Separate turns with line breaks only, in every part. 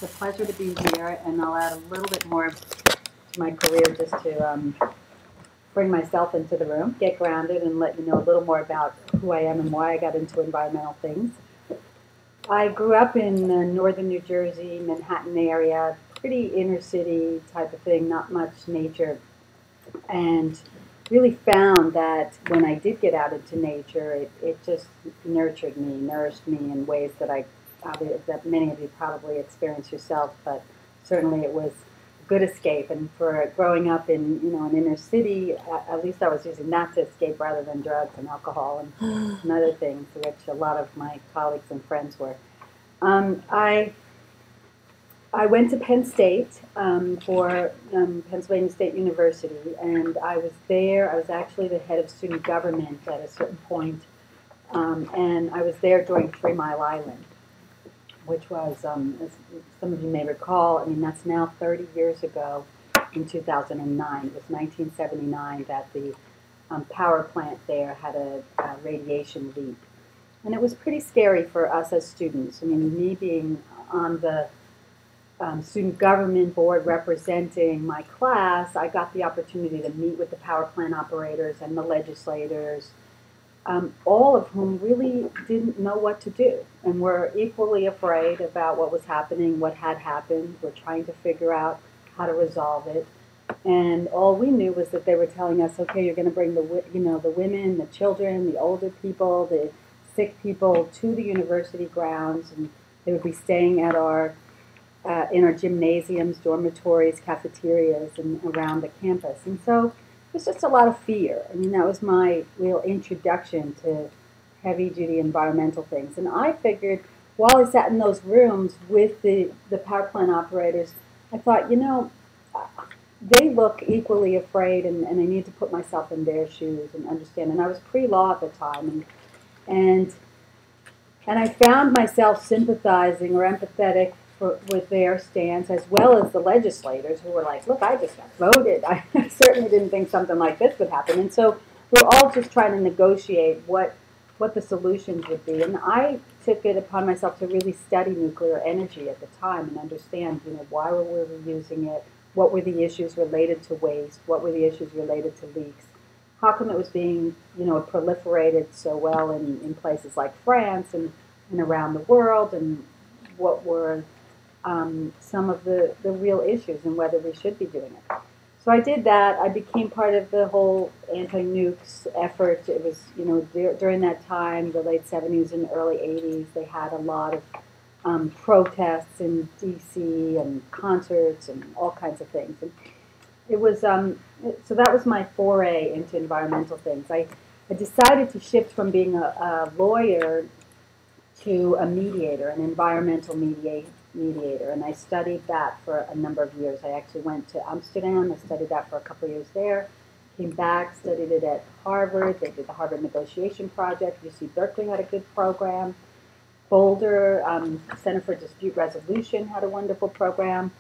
It's a pleasure to be here, and I'll add a little bit more to my career just to bring myself into the room, get grounded, and let you know a little more about who I am and why I got into environmental things. I grew up in northern New Jersey, Manhattan area, pretty inner city type of thing, not much nature, and really found that when I did get out into nature, it just nurtured me, nourished me in ways that many of you probably experience yourself, but certainly it was a good escape. And for growing up in an inner city, at least I was using that to escape rather than drugs and alcohol and other things, which a lot of my colleagues and friends were. I went to Penn State for Pennsylvania State University, and I was there. I was actually the head of student government at a certain point, and I was there during 3 Mile Island, which was, as some of you may recall, I mean, that's now 30 years ago in 2009. It was 1979 that the power plant there had a radiation leak. And it was pretty scary for us as students. I mean, me being on the student government board representing my class, I got the opportunity to meet with the power plant operators and the legislators, all of whom really didn't know what to do and were equally afraid about what was happening, what had happened. We're trying to figure out how to resolve it. And all we knew was that they were telling us, okay, you're going to bring the women, the children, the older people, the sick people to the university grounds, and they would be staying at in our gymnasiums, dormitories, cafeterias, and around the campus. And so it was just a lot of fear. I mean, that was my real introduction to heavy-duty environmental things. And I figured, while I sat in those rooms with the power plant operators, I thought, they look equally afraid, and I need to put myself in their shoes and understand. And I was pre-law at the time, and I found myself sympathizing or empathetic with their stance, as well as the legislators who were like, look, I just got voted. I certainly didn't think something like this would happen. And so we're all just trying to negotiate what the solutions would be. And I took it upon myself to really study nuclear energy at the time and understand, why were we using it? What were the issues related to waste? What were the issues related to leaks? How come it was being, proliferated so well in places like France and around the world? And what were some of the real issues and whether we should be doing it. So I did that. I became part of the whole anti-nukes effort. It was, during that time, the late 70s and early 80s, they had a lot of protests in D.C. and concerts and all kinds of things. And it was, so that was my foray into environmental things. I decided to shift from being a lawyer to a mediator, an environmental mediator, and I studied that for a number of years. I actually went to Amsterdam. I studied that for a couple of years there. Came back, studied it at Harvard. They did the Harvard Negotiation Project. UC Berkeley had a good program. Boulder Center for Dispute Resolution had a wonderful program.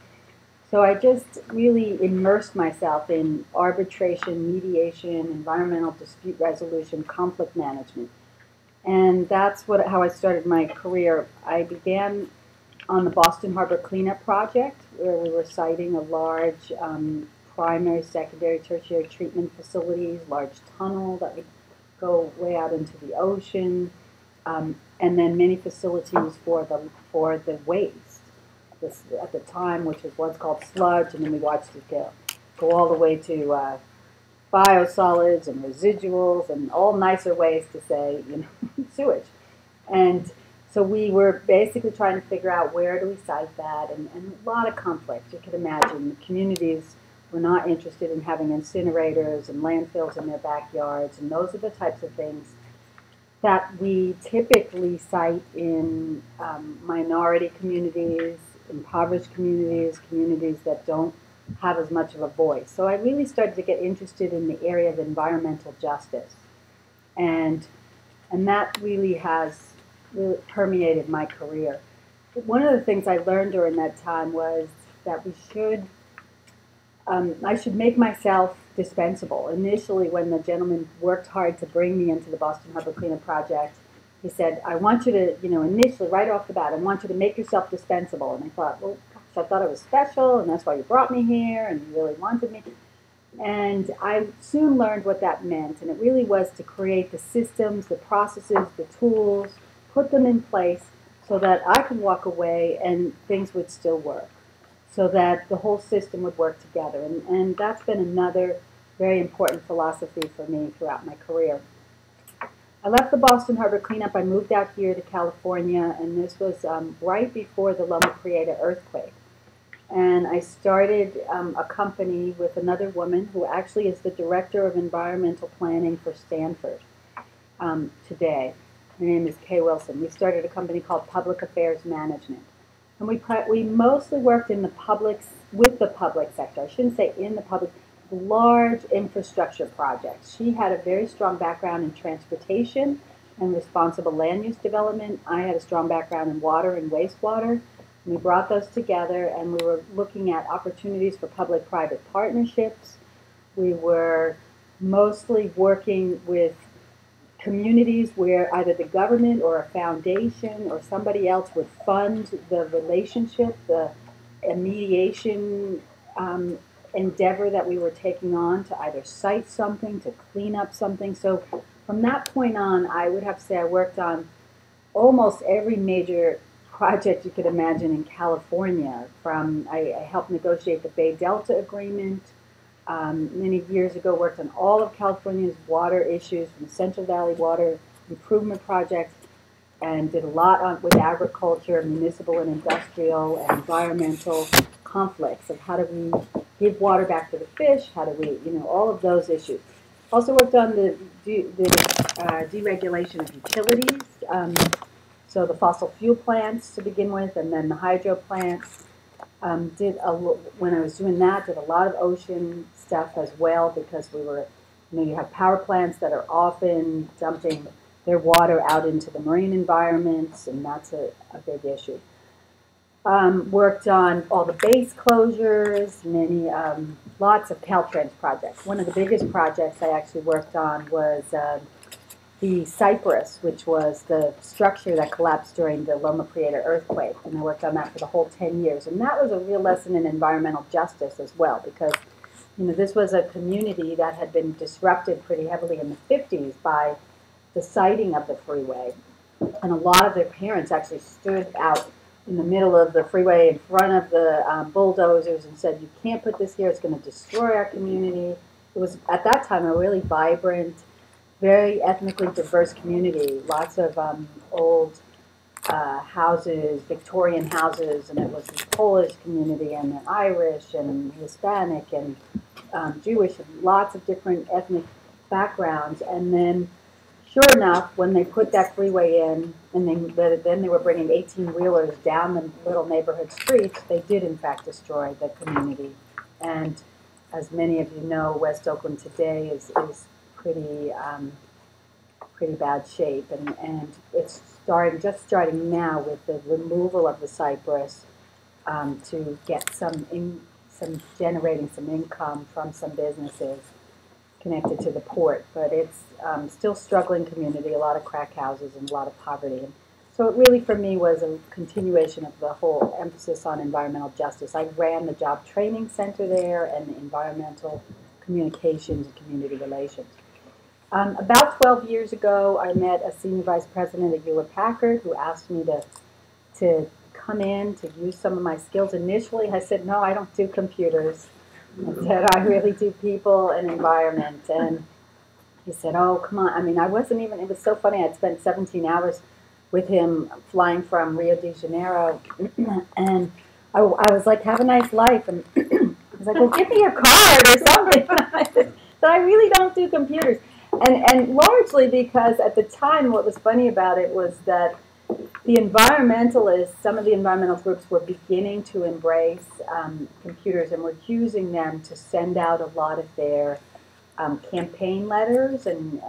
So I just really immersed myself in arbitration, mediation, environmental dispute resolution, conflict management. And that's how I started my career. I began on the Boston Harbor Cleanup Project, where we were siting a large primary, secondary, tertiary treatment facilities, large tunnel that would go way out into the ocean, and then many facilities for the waste. This, at the time, which was once called sludge, and then we watched it go all the way to biosolids and residuals and all nicer ways to say, sewage. And so we were basically trying to figure out where do we site that, and a lot of conflict. You can imagine the communities were not interested in having incinerators and landfills in their backyards, and those are the types of things that we typically cite in minority communities, impoverished communities, communities that don't have as much of a voice. So I really started to get interested in the area of environmental justice, and that really has permeated my career. One of the things I learned during that time was that I should make myself dispensable. Initially, when the gentleman worked hard to bring me into the Boston Harbor Cleanup Project, he said, I want you to, initially, right off the bat, I want you to make yourself dispensable. And I thought, well, I thought I was special, and that's why you brought me here, and you really wanted me. And I soon learned what that meant, and it really was to create the systems, the processes, the tools, put them in place so that I could walk away and things would still work, so that the whole system would work together. And that's been another very important philosophy for me throughout my career. I left the Boston Harbor cleanup. I moved out here to California, and this was right before the Loma Prieta earthquake. And I started a company with another woman who actually is the director of environmental planning for Stanford today. Her name is Kay Wilson. We started a company called Public Affairs Management. And we mostly worked in the with the public sector. I shouldn't say in the public, large infrastructure projects. She had a very strong background in transportation and responsible land use development. I had a strong background in water and wastewater. We brought those together, and we were looking at opportunities for public-private partnerships. We were mostly working with communities where either the government or a foundation or somebody else would fund the relationship, the mediation endeavor that we were taking on to either cite something, to clean up something. So from that point on, I would have to say I worked on almost every major project you could imagine in California. I helped negotiate the Bay Delta Agreement. Many years ago, worked on all of California's water issues, from Central Valley Water Improvement Project, and did a lot with agriculture, municipal and industrial, and environmental conflicts of how do we give water back to the fish, how do we, all of those issues. Also worked on the deregulation of utilities. So the fossil fuel plants to begin with, and then the hydro plants. When I was doing that, did a lot of ocean stuff as well, because we were, you have power plants that are often dumping their water out into the marine environments, and that's a big issue. Worked on all the base closures, lots of Caltrans projects. One of the biggest projects I actually worked on was the Cypress, which was the structure that collapsed during the Loma Prieta earthquake, and I worked on that for the whole 10 years. And that was a real lesson in environmental justice as well, because this was a community that had been disrupted pretty heavily in the 50s by the siting of the freeway. And a lot of their parents actually stood out in the middle of the freeway in front of the bulldozers and said, "You can't put this here, it's going to destroy our community." It was, at that time, a really vibrant, very ethnically diverse community, lots of old houses, Victorian houses, and it was the Polish community, and the Irish, and Hispanic, and Jewish, and lots of different ethnic backgrounds. And then, sure enough, when they put that freeway in, and then they were bringing 18-wheelers down the little neighborhood streets, they did, in fact, destroy the community. And as many of you know, West Oakland today is pretty bad shape, and it's just starting now with the removal of the cypress to get generating some income from some businesses connected to the port. But it's still struggling community, a lot of crack houses and a lot of poverty. And so it really, for me, was a continuation of the whole emphasis on environmental justice. I ran the job training center there and the environmental communications and community relations. About 12 years ago, I met a senior vice president at Hewlett-Packard who asked me to come in to use some of my skills. Initially, I said, "No, I don't do computers." I said, "I really do people and environment." And he said, "Oh, come on." I mean, I wasn't even, it was so funny. I'd spent 17 hours with him flying from Rio de Janeiro. And I was like, "Have a nice life." And he was like, "Well, give me your card or something." I said, "I really don't do computers." And largely because at the time, what was funny about it was that the environmentalists, some of the environmental groups, were beginning to embrace computers and were using them to send out a lot of their campaign letters and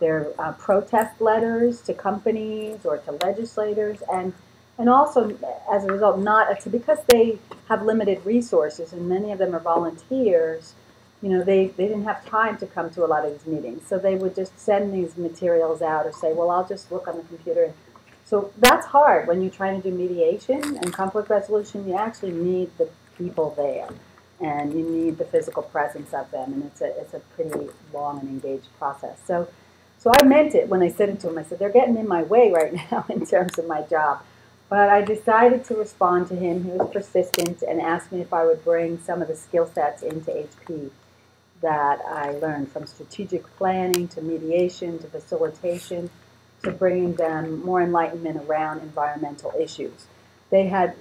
their protest letters to companies or to legislators, and also as a result, because they have limited resources and many of them are volunteers. They didn't have time to come to a lot of these meetings, so they would just send these materials out or say, "Well, I'll just look on the computer." So that's hard when you're trying to do mediation and conflict resolution. You actually need the people there, and you need the physical presence of them, and it's a pretty long and engaged process. So I meant it when I said it to him. I said, they're getting in my way right now in terms of my job. But I decided to respond to him. He was persistent and asked me if I would bring some of the skill sets into HP that I learned, from strategic planning to mediation to facilitation to bringing them more enlightenment around environmental issues. They had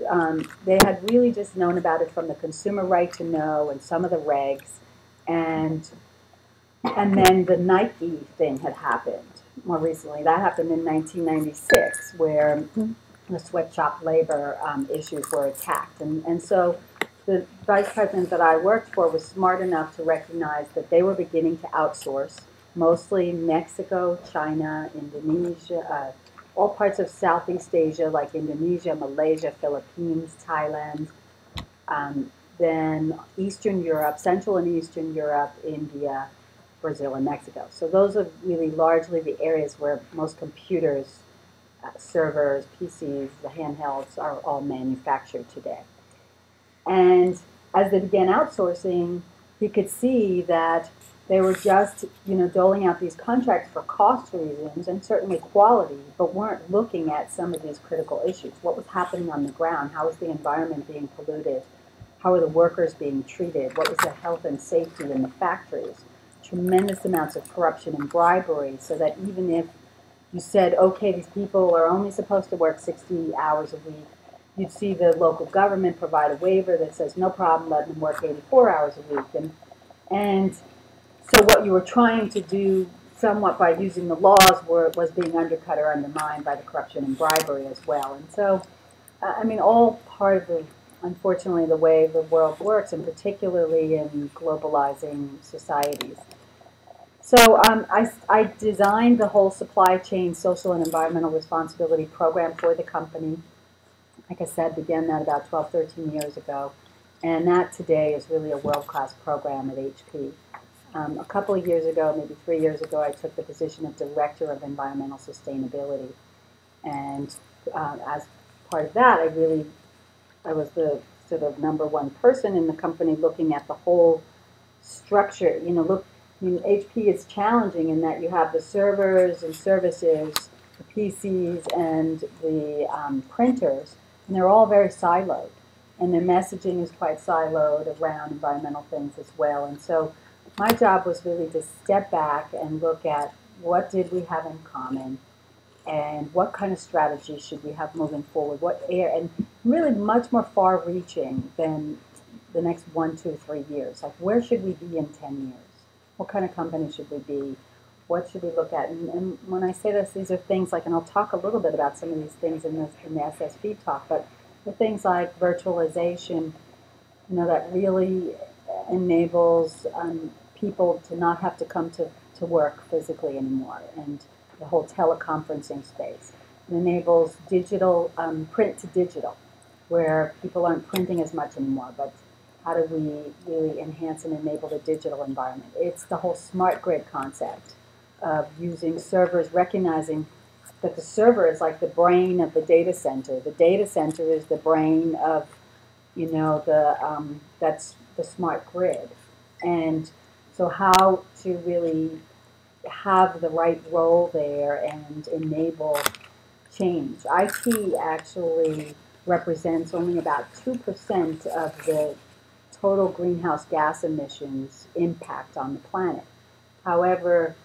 really just known about it from the consumer right to know and some of the regs, and then the Nike thing had happened more recently. That happened in 1996, where the sweatshop labor issues were attacked. And so the vice president that I worked for was smart enough to recognize that they were beginning to outsource, mostly Mexico, China, Indonesia, all parts of Southeast Asia like Indonesia, Malaysia, Philippines, Thailand, then Eastern Europe, Central and Eastern Europe, India, Brazil, and Mexico. So those are really largely the areas where most computers, servers, PCs, the handhelds are all manufactured today. And as they began outsourcing, he could see that they were just, doling out these contracts for cost reasons and certainly quality, but weren't looking at some of these critical issues. What was happening on the ground? How was the environment being polluted? How were the workers being treated? What was the health and safety in the factories? Tremendous amounts of corruption and bribery, so that even if you said, okay, these people are only supposed to work 60 hours a week, you'd see the local government provide a waiver that says, no problem, let them work 84 hours a week. And so what you were trying to do somewhat by using the laws was being undercut or undermined by the corruption and bribery as well. And so, all part of unfortunately, the way the world works, and particularly in globalizing societies. So I designed the whole supply chain social and environmental responsibility program for the company. Like I said, began that about 12, 13 years ago. And that today is really a world-class program at HP. A couple of years ago, maybe 3 years ago, I took the position of Director of Environmental Sustainability. And as part of that, I was the sort of number one person in the company looking at the whole structure. HP is challenging in that you have the servers and services, the PCs and the printers, and they're all very siloed. And their messaging is quite siloed around environmental things as well. And so my job was really to step back and look at what did we have in common, and what kind of strategy should we have moving forward, and really much more far-reaching than the next 1, 2, 3 years. Like, where should we be in 10 years? What kind of company should we be? What should we look at? And when I say this, these are things like, and I'll talk a little bit about some of these things in the SSV talk, but the things like virtualization, that really enables people to not have to come to work physically anymore, and the whole teleconferencing space. It enables digital, print to digital, where people aren't printing as much anymore, but how do we really enhance and enable the digital environment? It's the whole smart grid concept of using servers, recognizing that the server is like the brain of the data center. The data center is the brain of, that's the smart grid. And so how to really have the right role there and enable change. IT actually represents only about 2% of the total greenhouse gas emissions impact on the planet. However,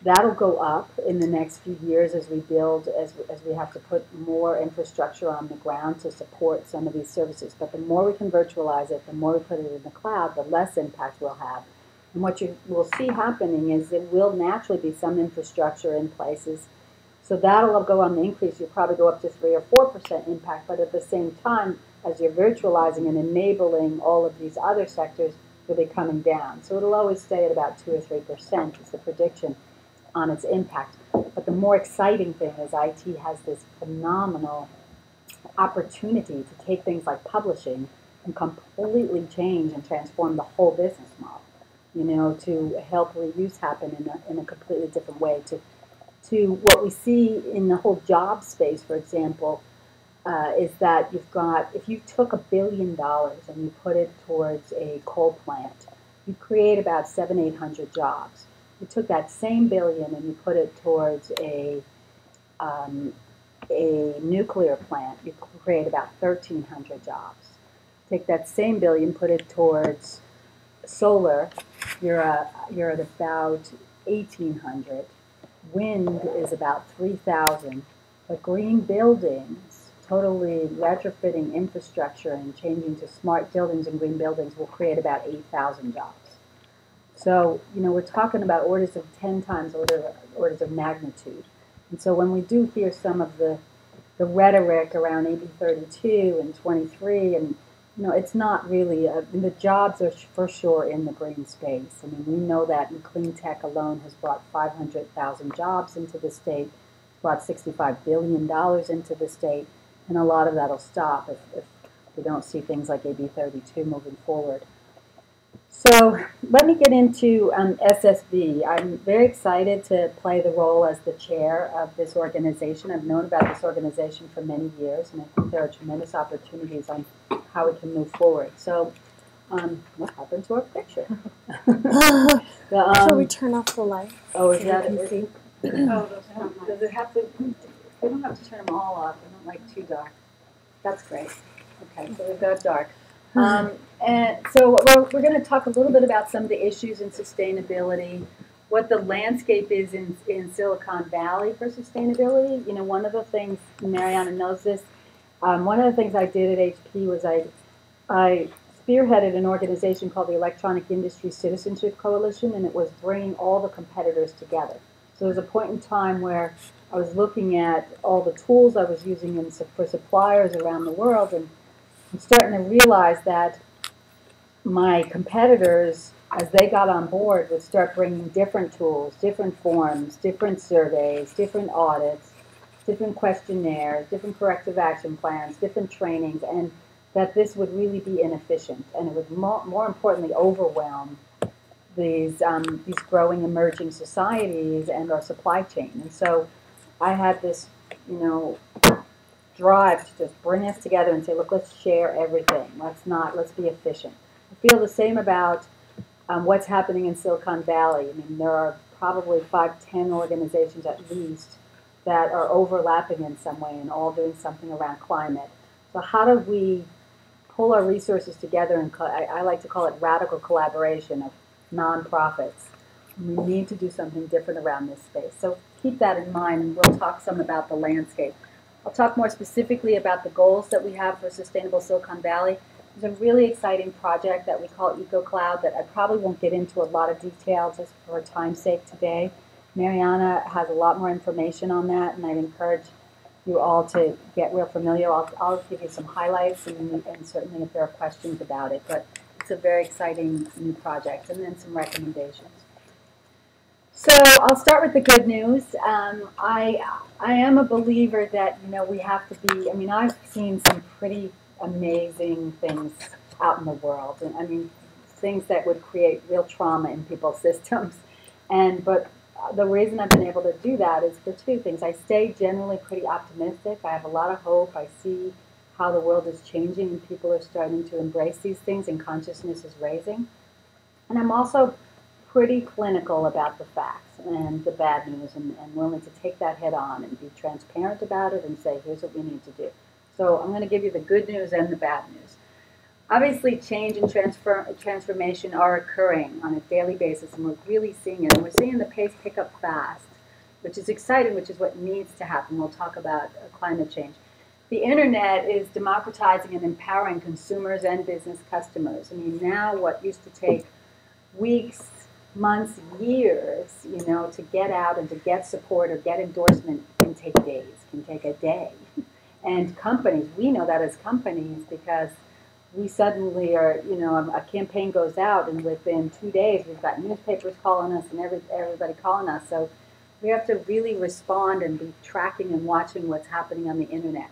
that'll go up in the next few years as we build, as we have to put more infrastructure on the ground to support some of these services. But the more we can virtualize it, the more we put it in the cloud, the less impact we'll have. And what you will see happening is there will naturally be some infrastructure in places. So that'll go on the increase. You'll probably go up to 3 or 4% impact. But at the same time, as you're virtualizing and enabling all of these other sectors, you'll be coming down. So it'll always stay at about 2 or 3% is the prediction on its impact. But the more exciting thing is IT has this phenomenal opportunity to take things like publishing and completely change and transform the whole business model. To help reuse happen in a completely different way, to what we see in the whole job space, for example, is that you've got, if you took $1 billion and you put it towards a coal plant, you create about 800 jobs. You took that same billion and you put it towards a nuclear plant, you create about 1,300 jobs. Take that same billion, put it towards solar, you're at about 1,800. Wind is about 3,000. But green buildings, totally retrofitting infrastructure and changing to smart buildings and green buildings will create about 8,000 jobs. So, we're talking about orders of 10 times orders of magnitude. And so when we do hear some of the rhetoric around AB 32 and 23, and it's not really, the jobs are for sure in the green space. I mean, we know that in clean tech alone has brought 500,000 jobs into the state, brought $65 billion into the state, and a lot of that will stop if we don't see things like AB 32 moving forward. So let me get into SSV. I'm very excited to play the role as the chair of this organization. I've known about this organization for many years, and I think there are tremendous opportunities on how we can move forward. So what happened to our picture?
Shall we turn off the light?
Oh, is that it? Does it have to? We don't have to turn them all off. I don't like too dark. That's great. Okay, so we've got dark. And so we're going to talk a little bit about some of the issues in sustainability, what the landscape is in Silicon Valley for sustainability. One of the things, Mariana knows this, one of the things I did at HP was I spearheaded an organization called the Electronic Industry Citizenship Coalition, and it was bringing all the competitors together. So there was a point in time where I was looking at all the tools I was using for suppliers around the world, and I'm starting to realize that my competitors, as they got on board, would start bringing different tools, different forms, different surveys, different audits, different questionnaires, different corrective action plans, different trainings, and that this would really be inefficient, and it would more importantly overwhelm these growing emerging societies and our supply chain. And so I had this, drive to just bring us together and say, look, let's share everything. Let's be efficient. I feel the same about what's happening in Silicon Valley. I mean, there are probably 5-10 organizations at least that are overlapping in some way and all doing something around climate. So how do we pull our resources together, and I like to call it radical collaboration of nonprofits. We need to do something different around this space. So keep that in mind, and we'll talk some about the landscape. I'll talk more specifically about the goals that we have for Sustainable Silicon Valley. There's a really exciting project that we call EcoCloud that I probably won't get into a lot of detail just for time's sake today. Mariana has a lot more information on that, and I'd encourage you all to get real familiar. I'll give you some highlights and certainly if there are questions about it. But it's a very exciting new project, and then some recommendations. So I'll start with the good news. I am a believer that we have to be. I mean, I've seen some pretty amazing things out in the world, and I mean things that would create real trauma in people's systems. But the reason I've been able to do that is for two things. I stay generally pretty optimistic. I have a lot of hope. I see how the world is changing and people are starting to embrace these things and consciousness is raising. And I'm also pretty clinical about the facts and the bad news and willing to take that head on and be transparent about it and say, here's what we need to do. So I'm going to give you the good news and the bad news. Obviously, change and transformation are occurring on a daily basis, and we're really seeing it. And we're seeing the pace pick up fast, which is exciting, which is what needs to happen. We'll talk about climate change. The internet is democratizing and empowering consumers and business customers. I mean, now what used to take weeks, months, years, to get out and to get support or get endorsement can take days, can take a day. And companies, we know that as companies because we suddenly are, a campaign goes out and within 2 days we've got newspapers calling us and everybody calling us. So we have to really respond and be tracking and watching what's happening on the internet.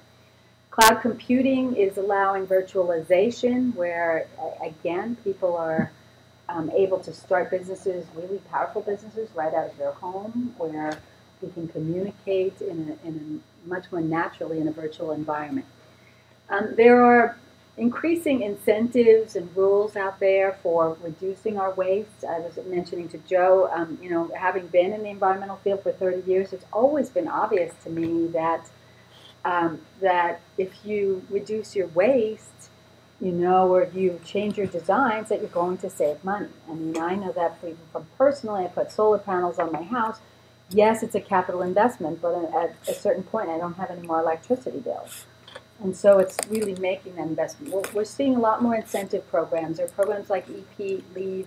Cloud computing is allowing virtualization where, again, people are able to start businesses, really powerful businesses, right out of their home, where We can communicate in a much more naturally in a virtual environment. There are increasing incentives and rules out there for reducing our waste. I was mentioning to Joe, having been in the environmental field for 30 years, it's always been obvious to me that that if you reduce your waste, or you change your designs, that you're going to save money. I mean, I know that from personally. I put solar panels on my house. Yes, it's a capital investment, but at a certain point, I don't have any more electricity bills. And so it's really making that investment. We're seeing a lot more incentive programs. There are programs like EP, LEAD,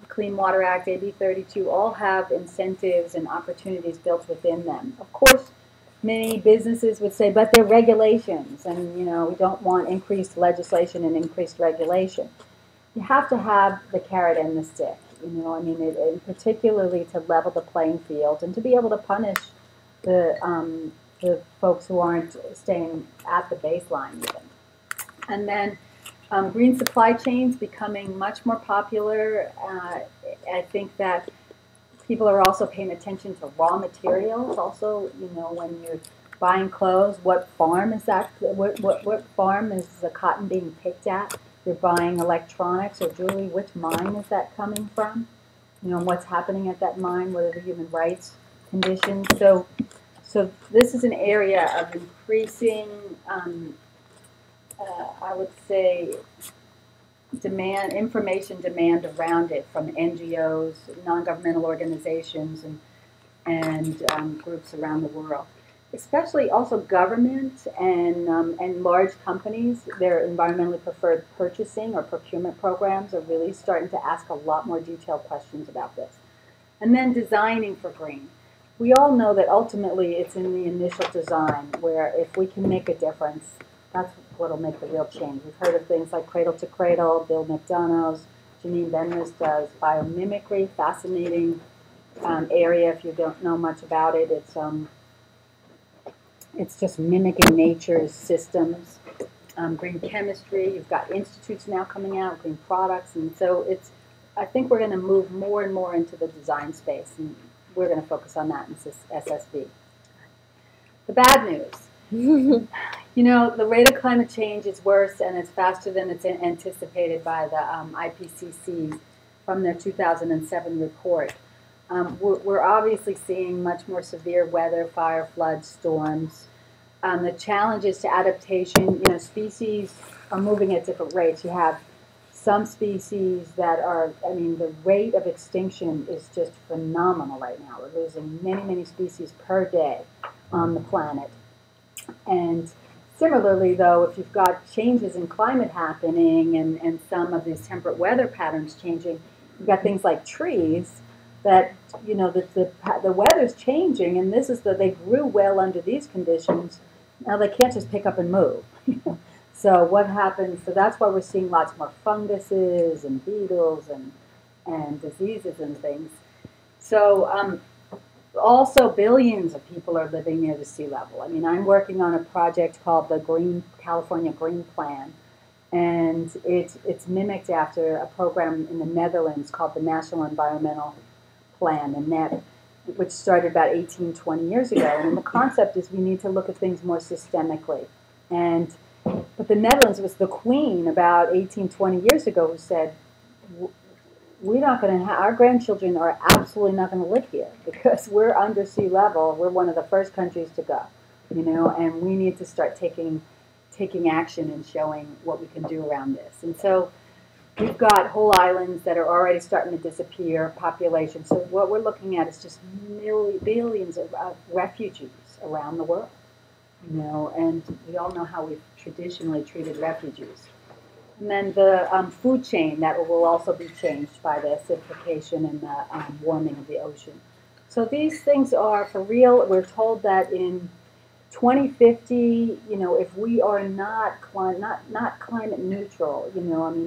Clean Water Act, AB 32, all have incentives and opportunities built within them. Of course, many businesses would say, but they're regulations, and we don't want increased legislation and increased regulation. You have to have the carrot and the stick. And particularly to level the playing field and to be able to punish the folks who aren't staying at the baseline even. And then green supply chains becoming much more popular. I think that people are also paying attention to raw materials. Also, when you're buying clothes, what farm is that? What farm is the cotton being picked at? You're buying electronics or jewelry. Which mine is that coming from? What's happening at that mine? What are the human rights conditions? So this is an area of increasing, I would say, information demand around it from NGOs, non-governmental organizations, and groups around the world. Especially also government and large companies, their environmentally preferred purchasing or procurement programs are really starting to ask a lot more detailed questions about this. And then designing for green. We all know that ultimately it's in the initial design where if we can make a difference, that's what will make the real change. We've heard of things like Cradle to Cradle, Bill McDonough's, Janine Benris does biomimicry, fascinating area if you don't know much about it. It's just mimicking nature's systems. Green chemistry, you've got institutes now coming out, green products, and so I think we're going to move more and more into the design space, and we're going to focus on that in SSB. The bad news. The rate of climate change is worse, and it's faster than it's anticipated by the IPCC from their 2007 report. We're obviously seeing much more severe weather, fire, floods, storms. The challenges to adaptation, species are moving at different rates. You have some species that are, the rate of extinction is just phenomenal right now. We're losing many, many species per day on the planet. And similarly, though, if you've got changes in climate happening and some of these temperate weather patterns changing, you've got things like trees that, the weather's changing, and they grew well under these conditions. Now they can't just pick up and move. So what happens? So that's why we're seeing lots more funguses and beetles and diseases and things. So also billions of people are living near the sea level. I'm working on a project called the California Green Plan, and it's mimicked after a program in the Netherlands called the National Environmental Plan, the NEP, which started about 18, 20 years ago. And the concept is we need to look at things more systemically. But the Netherlands was the queen about 18, 20 years ago who said, we're not going to our grandchildren are absolutely not going to live here because we're under sea level. We're one of the first countries to go, and we need to start taking action and showing what we can do around this. And so we've got whole islands that are already starting to disappear, population. So what we're looking at is just billions of refugees around the world, and we all know how we've traditionally treated refugees. And then the food chain that will also be changed by the acidification and the warming of the ocean. So these things are for real. We're told that in 2050, if we are not climate neutral,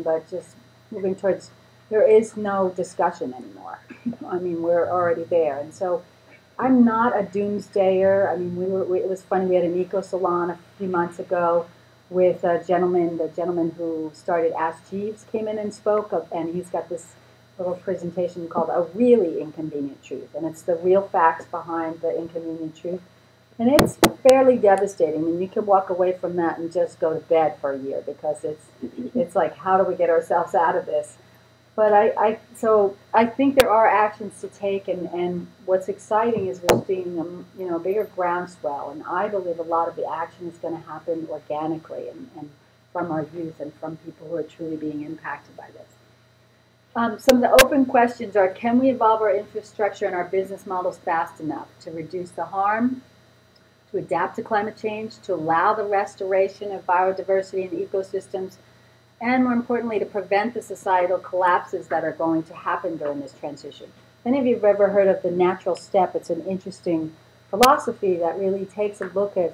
but just moving towards, there is no discussion anymore. We're already there. And so I'm not a doomsdayer. It was funny, we had an eco salon a few months ago with the gentleman who started Ask Jeeves came in and spoke, and he's got this little presentation called A Really Inconvenient Truth, and it's the real facts behind the inconvenient truth. And it's fairly devastating. I mean, you can walk away from that and just go to bed for a year because it's like, how do we get ourselves out of this? But so I think there are actions to take, and what's exciting is we're seeing a bigger groundswell, and I believe a lot of the action is going to happen organically and from our youth and from people who are truly being impacted by this. Some of the open questions are: can we evolve our infrastructure and our business models fast enough to reduce the harm, to adapt to climate change, to allow the restoration of biodiversity and ecosystems, and more importantly, to prevent the societal collapses that are going to happen during this transition? If any of you have ever heard of the natural step, it's an interesting philosophy that really takes a look at,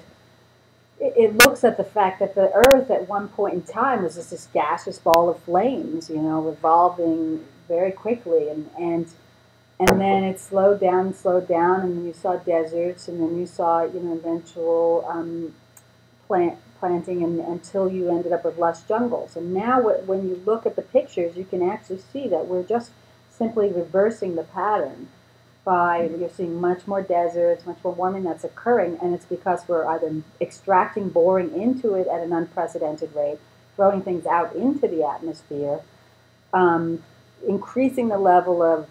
it looks at the fact that the Earth at one point in time was just this gaseous ball of flames, revolving very quickly, and then it slowed down, and then you saw deserts, and then you saw eventual planting, and until you ended up with lush jungles. And now when you look at the pictures, you can actually see that we're just simply reversing the pattern by, you're seeing much more deserts, much more warming that's occurring, and it's because we're either extracting, boring into it at an unprecedented rate, throwing things out into the atmosphere, increasing the level of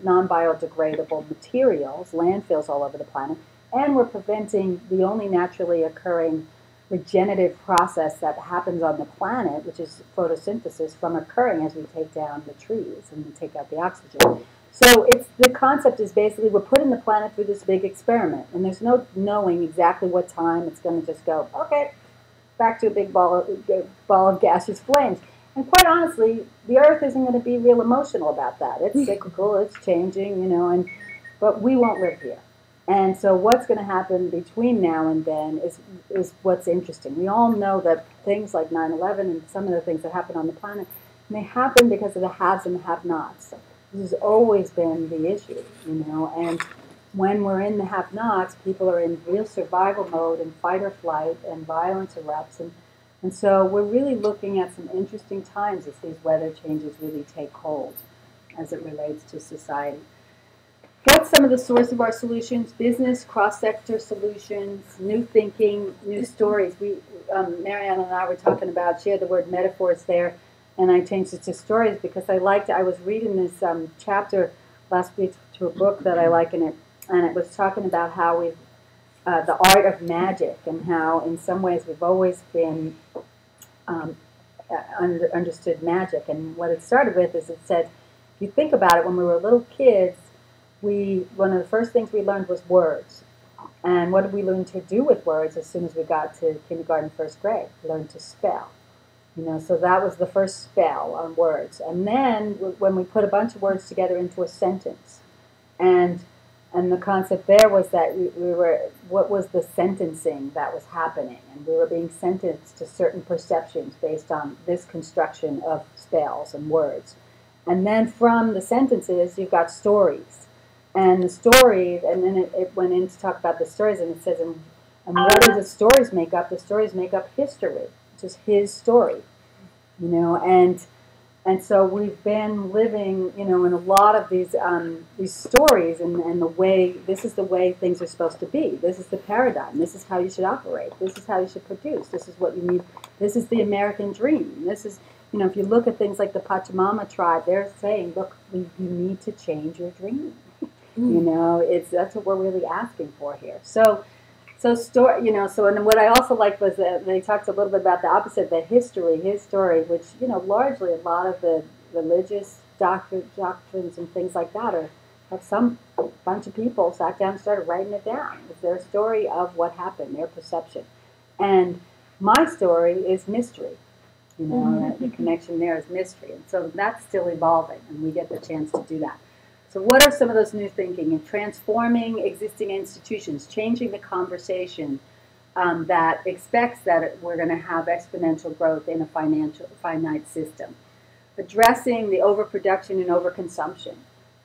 non-biodegradable materials, landfills all over the planet, and we're preventing the only naturally occurring regenerative process that happens on the planet, which is photosynthesis, from occurring as we take down the trees and we take out the oxygen. So the concept is basically we're putting the planet through this big experiment, and there's no knowing exactly what time it's going to just go, okay, back to a big ball of gaseous flames. And quite honestly, the Earth isn't going to be real emotional about that. It's cyclical, it's changing, but we won't live here. And so what's going to happen between now and then is what's interesting. We all know that things like 9/11 and some of the things that happen on the planet may happen because of the haves and the have-nots. This has always been the issue, and when we're in the have-nots, people are in real survival mode and fight or flight, and violence erupts. And so we're really looking at some interesting times as these weather changes really take hold as it relates to society. What's some of the source of our solutions? Business, cross-sector solutions, new thinking, new stories. Marianne and I were talking about, she had the word metaphors there, and I changed it to stories because I was reading this chapter last week to a book that I like in it, and it was talking about how the art of magic, and how in some ways we've always been understood magic. And what it started with is it said, if you think about it, when we were little kids, one of the first things we learned was words. And what did we learn to do with words as soon as we got to kindergarten, first grade? We learned to spell. So that was the first spell on words. And then when we put a bunch of words together into a sentence, and the concept there was that what was the sentencing that was happening? And we were being sentenced to certain perceptions based on this construction of spells and words. And then from the sentences, you've got stories. And the stories, and then it went in to talk about the stories, and it says, and what do the stories make up? The stories make up history, just his story, and so we've been living, in a lot of these stories, and this is the way things are supposed to be. This is the paradigm. This is how you should operate. This is how you should produce. This is what you need. This is the American dream. This is, if you look at things like the Pachamama tribe, they're saying, look, you need to change your dream. That's what we're really asking for here. So story, and what I also liked was that they talked a little bit about the opposite, his story, which, largely a lot of the religious doctrines and things like that have some bunch of people sat down and started writing it down. It's their story of what happened, their perception. And my story is mystery. The connection there is mystery. And so that's still evolving, and we get the chance to do that. So what are some of those new thinking? And transforming existing institutions, changing the conversation that expects that we're going to have exponential growth in a finite system. Addressing the overproduction and overconsumption.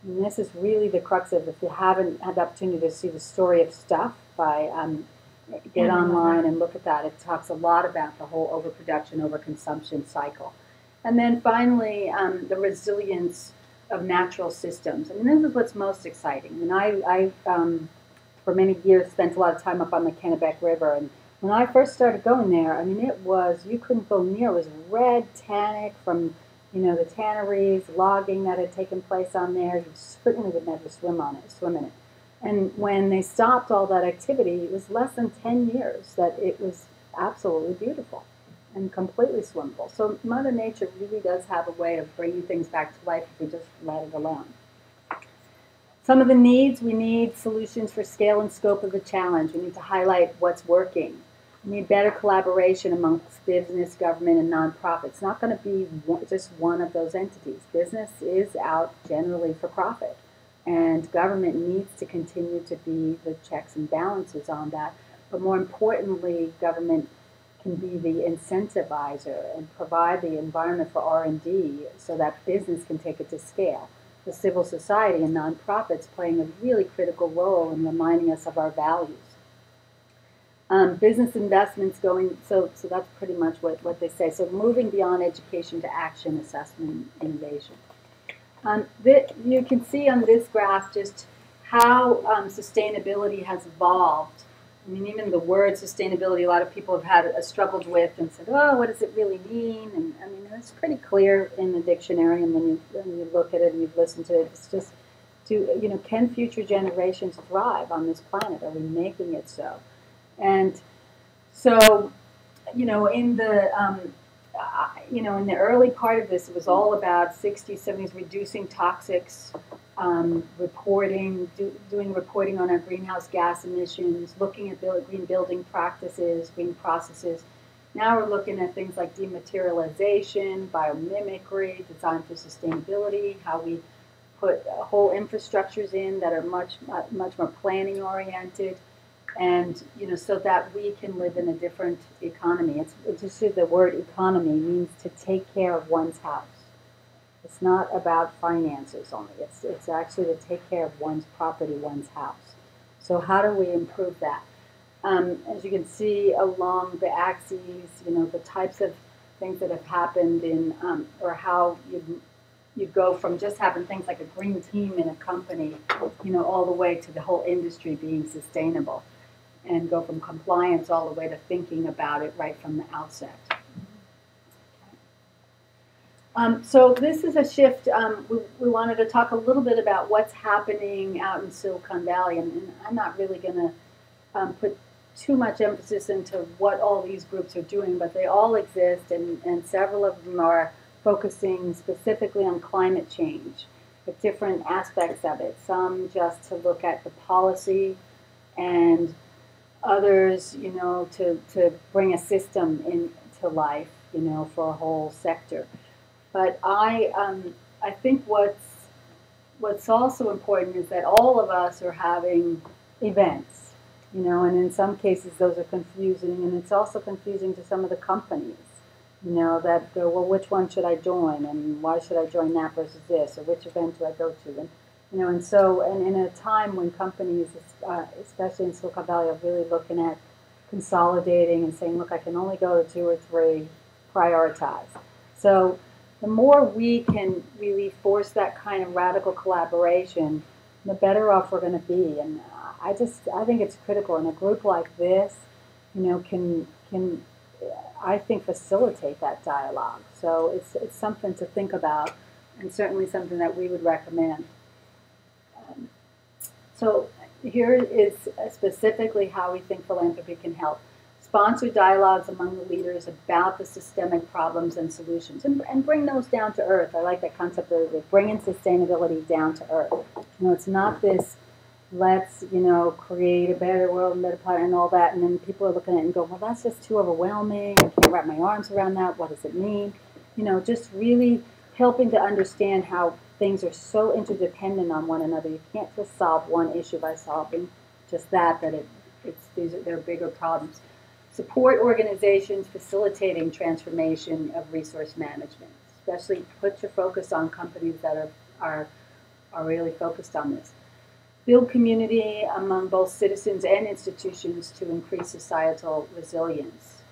And this is really the crux of it. If you haven't had the opportunity to see the story of stuff, get online and look at that. It talks a lot about the whole overproduction, overconsumption cycle. And then finally, the resilience of natural systems. I mean, this is what's most exciting. I mean, for many years, spent a lot of time up on the Kennebec River. And when I first started going there, I mean, it was, you couldn't go near. It was red tannic from, you know, the tanneries, logging that had taken place on there. You certainly would never swim in it. And when they stopped all that activity, it was less than 10 years that it was absolutely beautiful and completely swimmable. So Mother Nature really does have a way of bringing things back to life if we just let it alone. Some of the needs, we need solutions for scale and scope of the challenge. We need to highlight what's working. We need better collaboration amongst business, government, and nonprofits. It's not going to be just one of those entities. Business is out generally for profit, and government needs to continue to be the checks and balances on that. But more importantly, government can be the incentivizer and provide the environment for R&D so that business can take it to scale. The civil society and nonprofits playing a really critical role in reminding us of our values. Business investments going, so that's pretty much what they say. So moving beyond education to action, assessment, innovation. You can see on this graph just how sustainability has evolved. I mean, even the word sustainability, a lot of people have struggled with and said, oh, what does it really mean? And I mean, it's pretty clear in the dictionary, and when you look at it and you've listened to it, it's just, can future generations thrive on this planet? Are we making it so? And so, in the early part of this, it was all about 60s, 70s, reducing toxics, reporting, doing reporting on our greenhouse gas emissions, looking at green building practices, green processes. Now we're looking at things like dematerialization, biomimicry, design for sustainability, how we put whole infrastructures in that are much more planning oriented, and so that we can live in a different economy. It's just the word economy means to take care of one's house. It's not about finances only. It's actually to take care of one's property, one's house. So how do we improve that? As you can see along the axes, the types of things that have happened in, or how you go from just having things like a green team in a company, all the way to the whole industry being sustainable, and go from compliance all the way to thinking about it right from the outset. So this is a shift. We wanted to talk a little bit about what's happening out in Silicon Valley, and I'm not really going to put too much emphasis into what all these groups are doing, but they all exist, and several of them are focusing specifically on climate change, with different aspects of it. Some just to look at the policy, and others, to bring a system into life, for a whole sector. But I think what's also important is that all of us are having events, and in some cases those are confusing, and it's also confusing to some of the companies, that go, well, which one should I join, and why should I join that versus this, or which event do I go to, and so in a time when companies, especially in Silicon Valley, are really looking at consolidating and saying, look, I can only go to 2 or 3, prioritize. So the more we can really force that kind of radical collaboration, the better off we're going to be. And I think it's critical. And a group like this, can I think facilitate that dialogue. So it's something to think about, and certainly something that we would recommend. So here is specifically how we think philanthropy can help. Sponsor dialogues among the leaders about the systemic problems and solutions, and bring those down to earth. I like that concept of bringing sustainability down to earth. It's not this, let's, create a better world, a better planet, and all that, and then people are looking at it and go, well, that's just too overwhelming. I can't wrap my arms around that. What does it mean? Just really helping to understand how things are so interdependent on one another. You can't just solve one issue by solving just that they're bigger problems. Support organizations facilitating transformation of resource management. Especially put your focus on companies that are really focused on this. Build community among both citizens and institutions to increase societal resilience.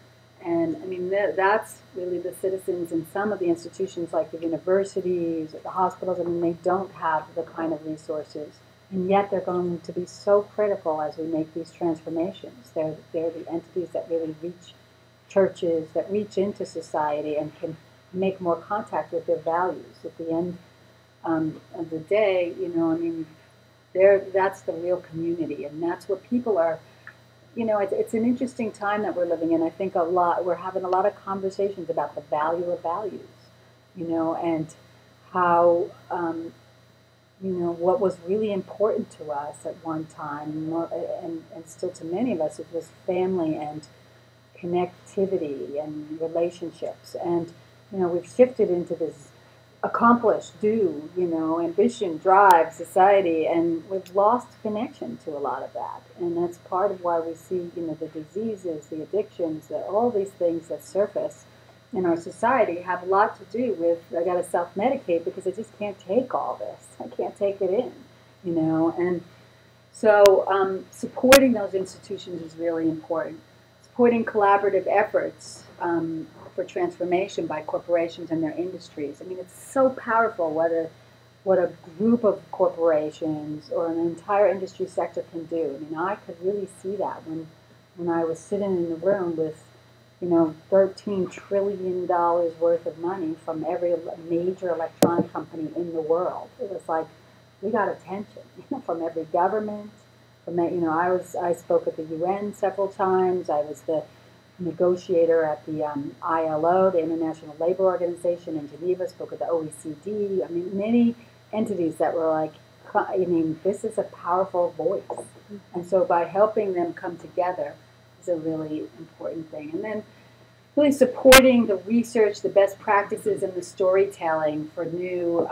And I mean, that's really the citizens in some of the institutions like the universities or the hospitals. I mean, they don't have the kind of resources. And yet they're going to be so critical as we make these transformations. They're the entities that really reach churches, that reach into society and can make more contact with their values. At the end of the day, you know, I mean, that's the real community. And that's what people are, you know, it's an interesting time that we're living in. I think we're having a lot of conversations about the value of values, you know, and how, you know, what was really important to us at one time, and still to many of us, it was family and connectivity and relationships. And, you know, we've shifted into this accomplish, do, you know, ambition, drive, society, and we've lost connection to a lot of that. And that's part of why we see, you know, the diseases, the addictions, all these things that surface in our society have a lot to do with, I got to self-medicate because I just can't take all this. I can't take it in, you know. And so supporting those institutions is really important. Supporting collaborative efforts for transformation by corporations and their industries. I mean, it's so powerful what a group of corporations or an entire industry sector can do. I mean, I could really see that when I was sitting in the room with, you know, $13 trillion worth of money from every major electronic company in the world. It was like, we got attention, you know, from every government. From that, you know, I spoke at the UN several times. I was the negotiator at the ILO, the International Labor Organization in Geneva, spoke at the OECD. I mean, many entities that were like, I mean, this is a powerful voice. And so by helping them come together is a really important thing. And then really supporting the research, the best practices, and the storytelling for new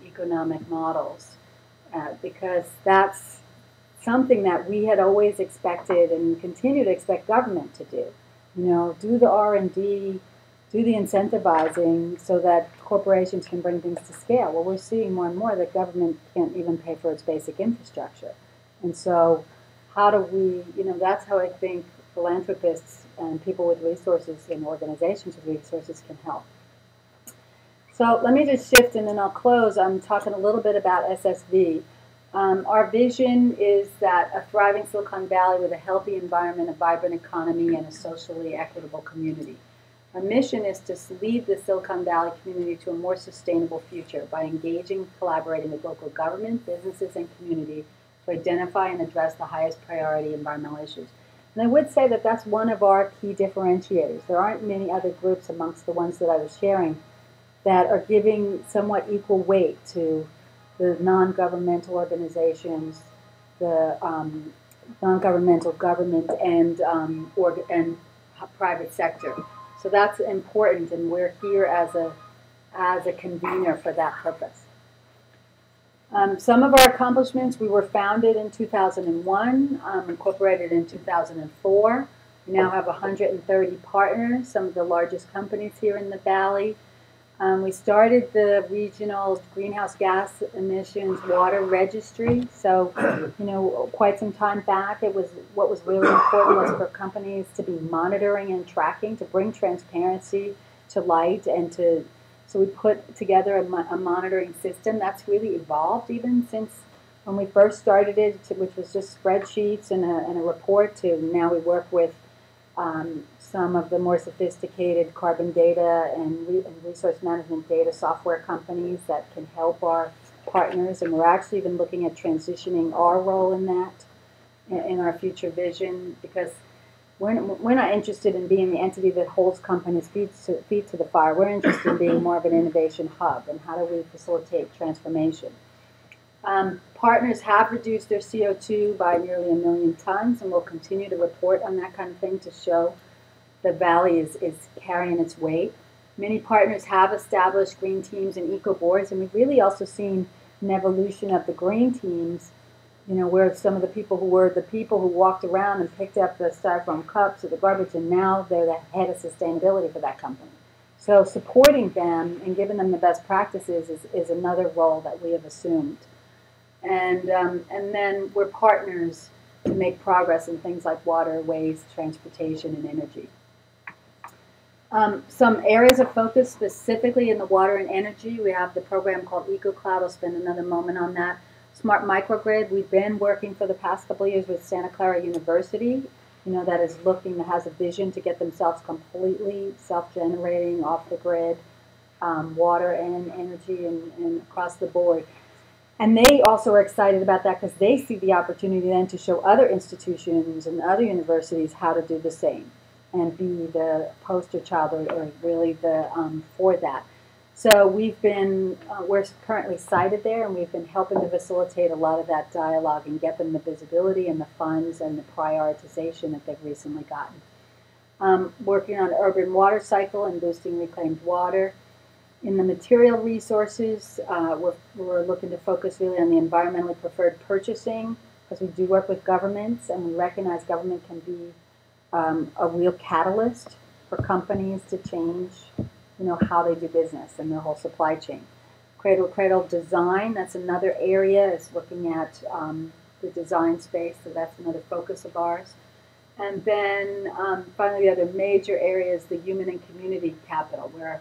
economic models, because that's something that we had always expected and continue to expect government to do. You know, do the R&D, do the incentivizing so that corporations can bring things to scale. Well, we're seeing more and more that government can't even pay for its basic infrastructure. And so how do we, you know, that's how I think philanthropists and people with resources and organizations with resources can help. So let me just shift and then I'll close. I'm talking a little bit about SSV. Our vision is that a thriving Silicon Valley with a healthy environment, a vibrant economy, and a socially equitable community. Our mission is to lead the Silicon Valley community to a more sustainable future by engaging, collaborating with local government, businesses, and community to identify and address the highest priority environmental issues. And I would say that that's one of our key differentiators. There aren't many other groups amongst the ones that I was sharing that are giving somewhat equal weight to the non-governmental organizations, the non-governmental government, and private sector. So that's important, and we're here as a convener for that purpose. Some of our accomplishments: we were founded in 2001, incorporated in 2004. We now have 130 partners, some of the largest companies here in the Valley. We started the regional greenhouse gas emissions water registry. So, you know, quite some time back, what was really important was for companies to be monitoring and tracking, to bring transparency to light, and so we put together a monitoring system that's really evolved even since when we first started it, which was just spreadsheets and a report, to now we work with some of the more sophisticated carbon data and resource management data software companies that can help our partners. And we're actually even looking at transitioning our role in that in our future vision, because we're not interested in being the entity that holds companies' feet to the fire. We're interested in being more of an innovation hub, and how do we facilitate transformation. Partners have reduced their CO2 by nearly 1 million tons, and will continue to report on that kind of thing to show the Valley is carrying its weight. Many partners have established green teams and eco boards, and we've really also seen an evolution of the green teams, you know, where some of the people who were the people who walked around and picked up the styrofoam cups or the garbage, and now they're the head of sustainability for that company. So supporting them and giving them the best practices is another role that we have assumed. And then we're partners to make progress in things like water, waste, transportation, and energy. Some areas of focus specifically in the water and energy. We have the program called EcoCloud. I'll spend another moment on that. Smart microgrid. We've been working for the past couple of years with Santa Clara University. That is that has a vision to get themselves completely self-generating, off the grid, water and energy and across the board. And they also are excited about that because they see the opportunity then to show other institutions and other universities how to do the same and be the poster child or really the for that. So we're currently cited there, and we've been helping to facilitate a lot of that dialogue and get them the visibility and the funds and the prioritization that they've recently gotten. Working on urban water cycle and boosting reclaimed water. In the material resources, we're looking to focus really on the environmentally preferred purchasing because we do work with governments, and we recognize government can be a real catalyst for companies to change, how they do business and their whole supply chain. Cradle-to-cradle design, that's another area, is looking at the design space, so that's another focus of ours. And then finally, the other major area is the human and capital, where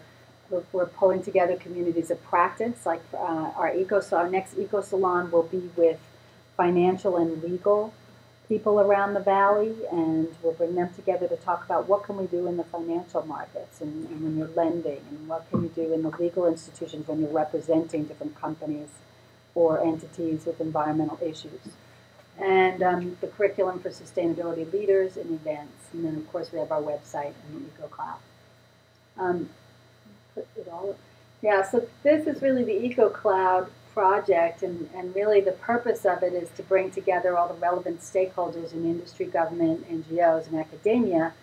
we're pulling together communities of practice. Like our next Eco Salon will be with financial and legal people around the valley, and we'll bring them together to talk about what can we do in the financial markets and when you're lending, and what can you do in the legal institutions when you're representing different companies or entities with environmental issues. And the curriculum for sustainability leaders and events. And then, of course, we have our website and the EcoCloud. So this is really the EcoCloud project, and really the purpose of it is to bring together all the relevant stakeholders in industry, government, NGOs, and academia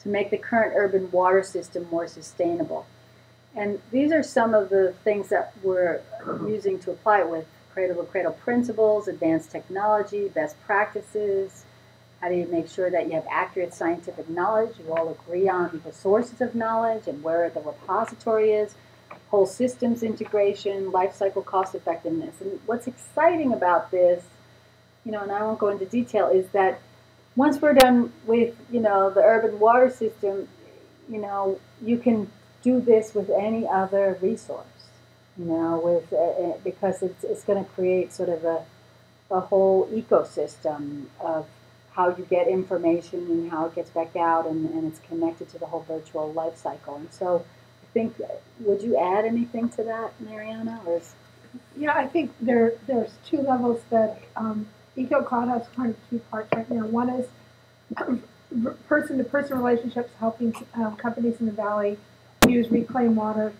to make the current urban water system more sustainable. And these are some of the things that we're using to apply it with: cradle-to-cradle principles, advanced technology, best practices. How do you make sure that you have accurate scientific knowledge? You all agree on the sources of knowledge and where the repository is. Whole systems integration, life cycle cost effectiveness. And what's exciting about this, and I won't go into detail, is that once we're done with, the urban water system, you can do this with any other resource, because it's going to create sort of a whole ecosystem of how you get information and how it gets back out, and it's connected to the whole virtual life cycle. And so would you add anything to that, Mariana?
Yeah, I think there's two levels that EcoCloud has kind of two parts right now. One is person-to-person relationships, helping companies in the valley use reclaimed water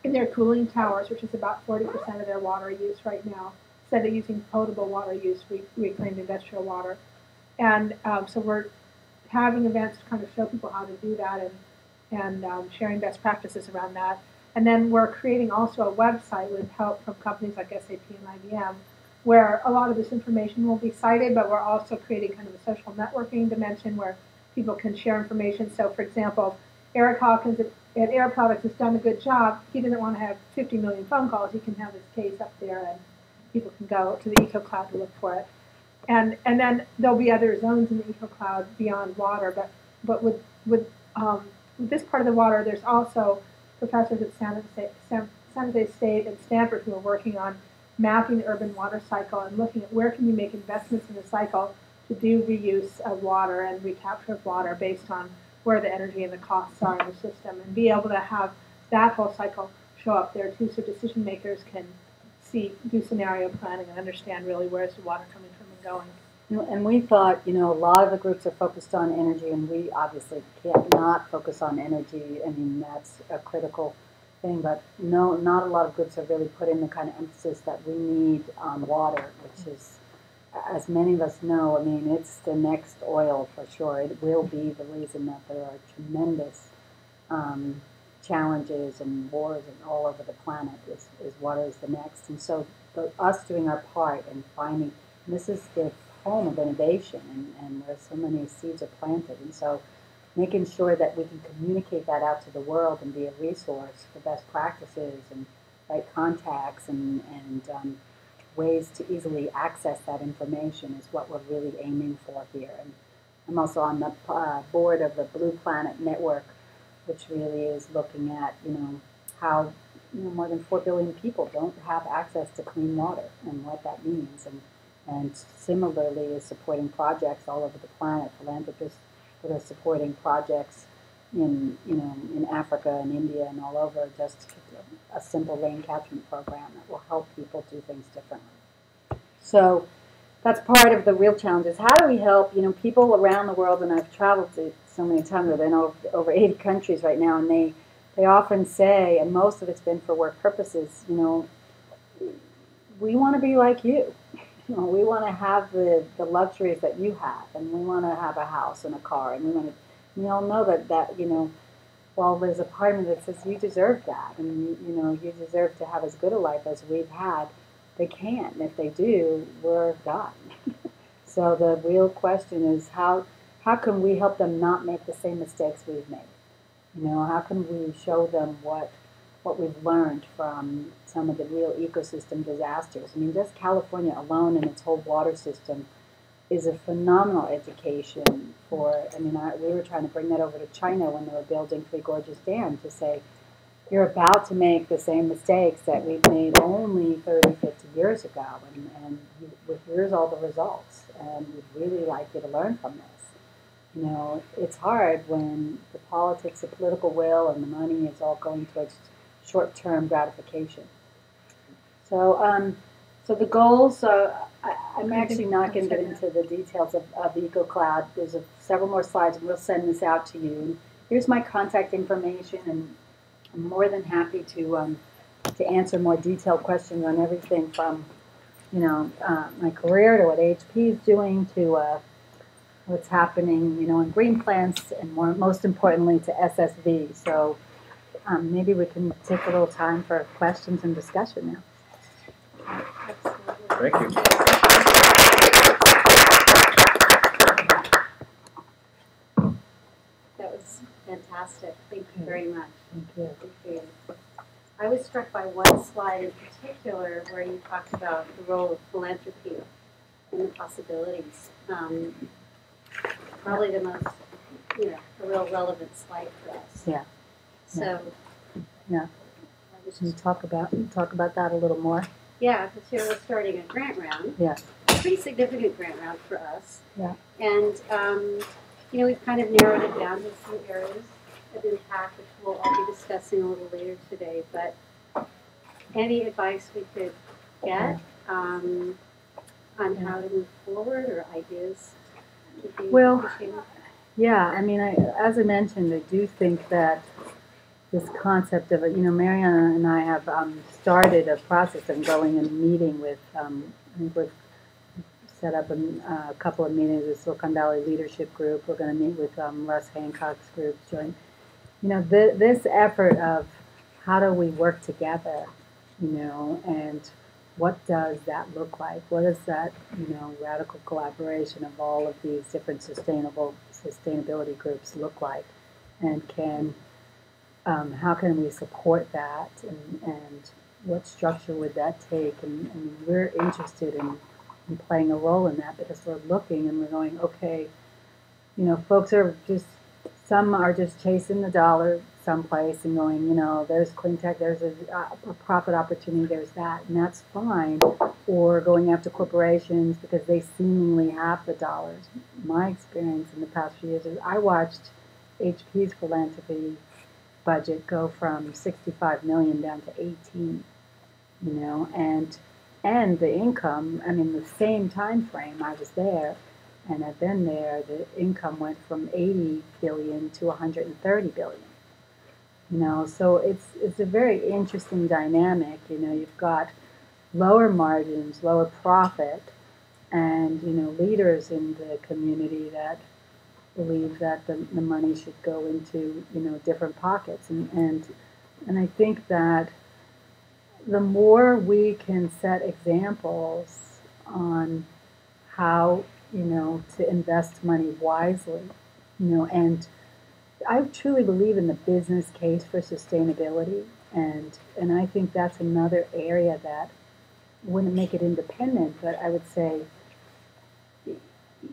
in their cooling towers, which is about 40% of their water use right now, instead of using potable water use, reclaimed industrial water. And so we're having events to kind of show people how to do that, and sharing best practices around that. And then we're creating also a website with help from companies like SAP and IBM, where a lot of this information will be cited, but we're also creating kind of a social networking dimension where people can share information. So, for example, Eric Hawkins at Air Products has done a good job. He doesn't want to have 50 million phone calls. He can have his case up there, and people can go to the EcoCloud to look for it. And then there'll be other zones in the EcoCloud beyond water, but with this part of the water, there's also professors at San Jose State and Stanford who are working on mapping the urban water cycle and looking at where can you make investments in the cycle to do reuse of water and recapture of water based on where the energy and the costs are in the system, and be able to have that whole cycle show up there too, so decision makers can do scenario planning and understand really where's the water coming from and going.
And we thought, a lot of the groups are focused on energy, and we obviously can't not focus on energy. I mean, that's a critical thing, but no, not a lot of groups have really put in the kind of emphasis that we need on water, which is, as many of us know, I mean, it's the next oil for sure. It will be the reason that there are tremendous challenges and wars and all over the planet is water is the next. And so us doing our part and finding, and this is the home of innovation, and where so many seeds are planted. And so making sure that we can communicate that out to the world and be a resource for best practices and right contacts and ways to easily access that information is what we're really aiming for here. And I'm also on the board of the Blue Planet Network, which really is looking at, how more than 4 billion people don't have access to clean water and what that means. And similarly is supporting projects all over the planet, philanthropists that are supporting projects in Africa and India and all over, just a simple rain catchment program that will help people do things differently. So that's part of the real challenge is how do we help, people around the world, and I've traveled to so many times, I've been over 80 countries right now, and they often say, and most of it's been for work purposes, we want to be like you. We want to have the luxuries that you have, and we want to have a house and a car, and we all know that well, there's a part of me that says you deserve that, and you deserve to have as good a life as we've had. They can't, and if they do, we're done. So the real question is how can we help them not make the same mistakes we've made? How can we show them what we've learned from some of the real ecosystem disasters? I mean, just California alone and its whole water system is a phenomenal education for, we were trying to bring that over to China when they were building Three Gorges Dam to say, you're about to make the same mistakes that we've made only 30, 50 years ago, and here's all the results, and we'd really like you to learn from this. It's hard when the politics, the political will, and the money is all going towards short-term gratification. So, so the goals, I'm actually not going to get into the details of EcoCloud. There's several more slides, and we'll send this out to you. Here's my contact information, and I'm more than happy to answer more detailed questions on everything from, my career to what HP is doing to what's happening, in green plants, and most importantly to SSV. So maybe we can take a little time for questions and discussion now.
Thank you.
That was fantastic. Thank you very much.
Thank you.
Appreciate it. I was struck by one slide in particular where you talked about the role of philanthropy and the possibilities. Probably the most, a real relevant slide for us.
Yeah.
So.
Yeah. Can you talk about that a little more?
Yeah, because here we're starting a grant round.
Yeah.
A pretty significant grant round for us.
Yeah.
And we've kind of narrowed it down to some areas of impact, which we'll all be discussing a little later today. But any advice we could get on how to move forward or ideas would be appreciated.
Yeah, as I mentioned, I do think that this concept of Mariana and I have started a process of going and meeting with, I think we've set up a couple of meetings with Silicon Valley Leadership Group. We're going to meet with Russ Hancock's group. This effort of how do we work together, and what does that look like? What is that, radical collaboration of all of these different sustainability groups look like? And how can we support that? And what structure would that take? And we're interested in playing a role in that because we're looking and we're going, okay, folks are some are just chasing the dollar someplace and going, there's clean tech, there's a profit opportunity, there's that, and that's fine. Or going after corporations because they seemingly have the dollars. My experience in the past few years is I watched HP's philanthropy budget go from 65 million down to 18, and the income, the same time frame I was there, and I've been there, the income went from 80 billion to 130 billion. So it's a very interesting dynamic. You've got lower margins, lower profit, and leaders in the community that believe that the money should go into different pockets, and I think that the more we can set examples on how to invest money wisely, and I truly believe in the business case for sustainability, and I think that's another area that wouldn't make it independent, but I would say,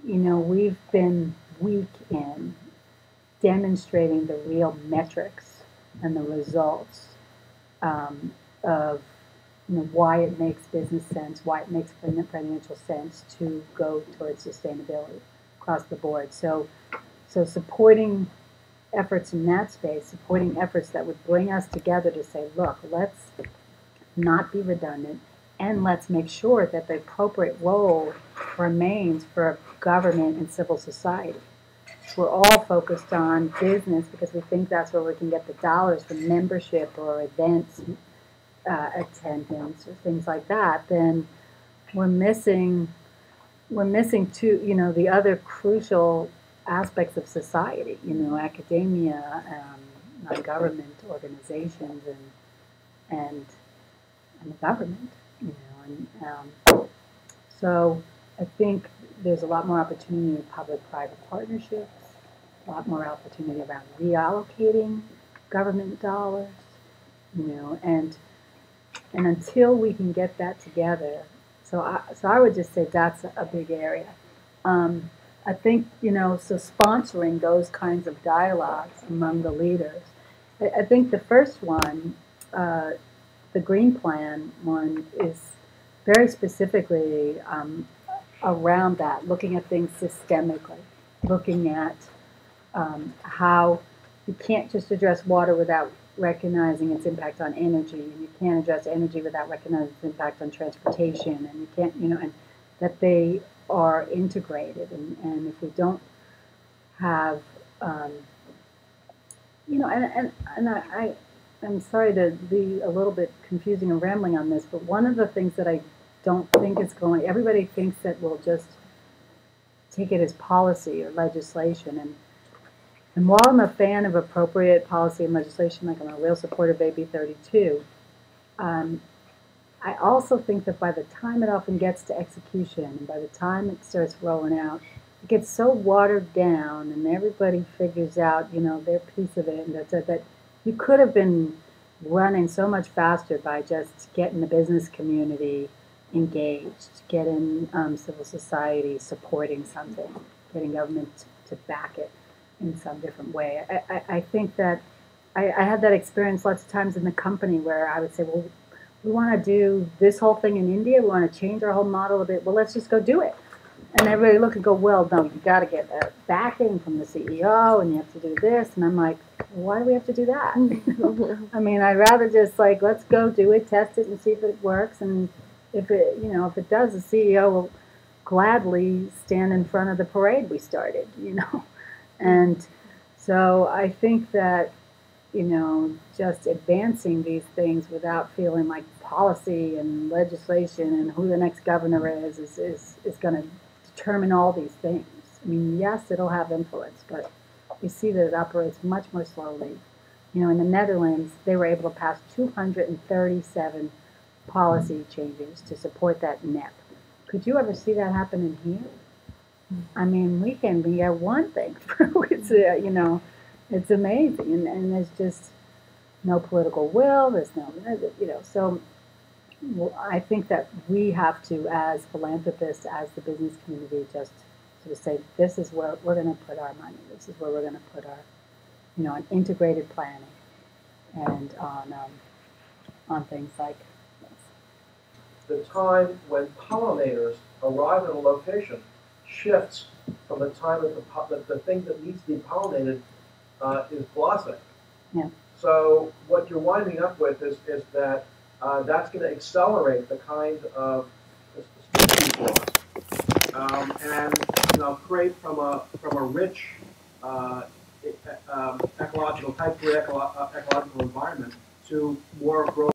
we've been weak in demonstrating the real metrics and the results of why it makes business sense, why it makes financial sense to go towards sustainability across the board. So supporting efforts in that space, supporting efforts that would bring us together to say, look, let's not be redundant, and let's make sure that the appropriate role remains for government and civil society. We're all focused on business because we think that's where we can get the dollars for membership or events attendance or things like that. Then we're missing the other crucial aspects of society. Academia, non-government organizations, and the government. So I think there's a lot more opportunity in public-private partnerships, a lot more opportunity around reallocating government dollars, and until we can get that together, so I would just say that's a big area. I think, so sponsoring those kinds of dialogues among the leaders. I think the first one, the Green Plan one, is very specifically around that, looking at things systemically, looking at how you can't just address water without recognizing its impact on energy, and you can't address energy without recognizing its impact on transportation, and you can't, and that they are integrated, and if we don't have, I'm sorry to be a little bit confusing and rambling on this, but one of the things that I don't think is everybody thinks that we'll just take it as policy or legislation, and while I'm a fan of appropriate policy and legislation, like I'm a real supporter of AB 32, I also think that by the time it often gets to execution, and by the time it starts rolling out, it gets so watered down, and everybody figures out, their piece of it, and that you could have been running so much faster by just getting the business community engaged, getting civil society supporting something, getting government to back it in some different way. I think that I had that experience lots of times in the company where I would say, well, we want to do this whole thing in India, we want to change our whole model a bit, well, let's just go do it. And everybody look and go, well, no, you got to get that backing from the CEO, and you have to do this. And I'm like, why do we have to do that? I mean, I'd rather just let's go do it, test it, and see if it works. And if it does, the CEO will gladly stand in front of the parade we started, And so I think that, just advancing these things without feeling like policy and legislation and who the next governor is going to determine all these things. I mean, yes, it'll have influence, but we see that it operates much more slowly. In the Netherlands, they were able to pass 237 policy changes to support that NEP. Could you ever see that happen in here? I mean, we can get one thing through. It's amazing, and there's just no political will. There's no, So I think that we have to, as philanthropists, as the business community, just sort of say, this is where we're going to put our money. This is where we're going to put our, on integrated planning and on things like this.
The time when pollinators arrive at a location shifts from the time that the thing that needs to be pollinated is blossoming.
Yeah.
So what you're winding up with is that that's going to accelerate the kind of species loss, and create from a rich ecological type 3 ecological environment to more growth.